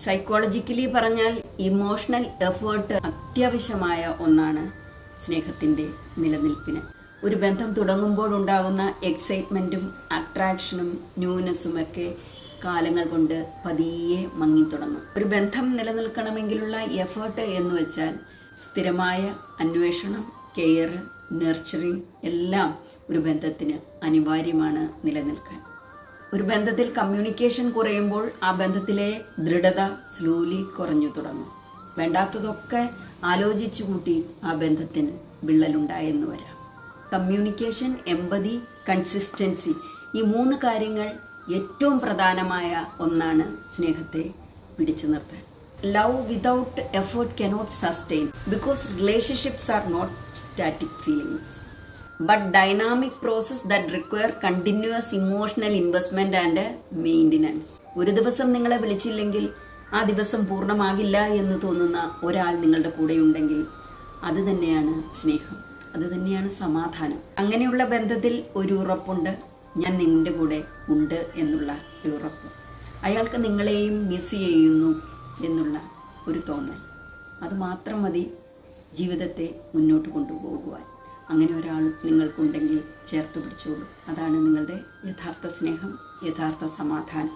Psychologically പറഞ്ഞാൽ emotional effort അത്യാവശ്യമായ ഒന്നാണ് സ്നേഹത്തിൻ്റെ നിലനിൽപ്പിന്. ഒരു ബന്ധം തുടങ്ങുമ്പോഴുണ്ടാകുന്ന എക്സൈറ്റ്മെൻറ്റും അട്രാക്ഷനും ന്യൂനെസ്സും ഒക്കെ കാലങ്ങൾ കൊണ്ട് പതിയെ മങ്ങിത്തുടങ്ങും. ഒരു ബന്ധം നിലനിൽക്കണമെങ്കിലുള്ള എഫേർട്ട് എന്ന് വെച്ചാൽ സ്ഥിരമായ അന്വേഷണം, കെയർ, നർച്ചറിങ് എല്ലാം ഒരു ബന്ധത്തിന് അനിവാര്യമാണ് നിലനിൽക്കാൻ. ഒരു ബന്ധത്തിൽ കമ്മ്യൂണിക്കേഷൻ കുറയുമ്പോൾ ആ ബന്ധത്തിലെ ദൃഢത സ്ലോലി കുറഞ്ഞു തുടങ്ങും. വേണ്ടാത്തതൊക്കെ ആലോചിച്ചു കൂട്ടി ആ ബന്ധത്തിന് വിള്ളലുണ്ടായെന്ന് വരാം. കമ്മ്യൂണിക്കേഷൻ, എമ്പതി, കൺസിസ്റ്റൻസി, ഈ 3 കാര്യങ്ങൾ ഏറ്റവും പ്രധാനമായ ഒന്നാണ് സ്നേഹത്തെ പിടിച്ചു നിർത്താൻ. Love without effort cannot sustain because relationships are not static feelings but dynamic process that require continuous emotional investment and maintenance. ഒരു ദിവസം നിങ്ങളെ വിളിച്ചില്ലെങ്കിൽ ആ ദിവസം പൂർണ്ണമാകില്ല എന്ന് തോന്നുന്ന ഒരാൾ നിങ്ങളുടെ കൂടെയുണ്ടെങ്കിൽ അത് തന്നെയാണ് സ്നേഹം, അത് തന്നെയാണ് സമാധാനം. അങ്ങനെയുള്ള ബന്ധത്തിൽ ഒരു ഉറപ്പുണ്ട്, ഞാൻ നിങ്ങളുടെ കൂടെ ഉണ്ട് എന്നുള്ള ഒരു ഉറപ്പ്. അയാൾക്ക് നിങ്ങളെയും മിസ് ചെയ്യുന്നു എന്നുള്ള ഒരു തോന്നൽ, അത് മാത്രം മതി ജീവിതത്തെ മുന്നോട്ട് കൊണ്ടുപോകുവാൻ. അങ്ങനെ ഒരാൾ നിങ്ങൾക്കുണ്ടെങ്കിൽ ചേർത്ത് പിടിച്ചോളൂ. അതാണ് നിങ്ങളുടെ യഥാർത്ഥ സ്നേഹം, യഥാർത്ഥ സമാധാനം.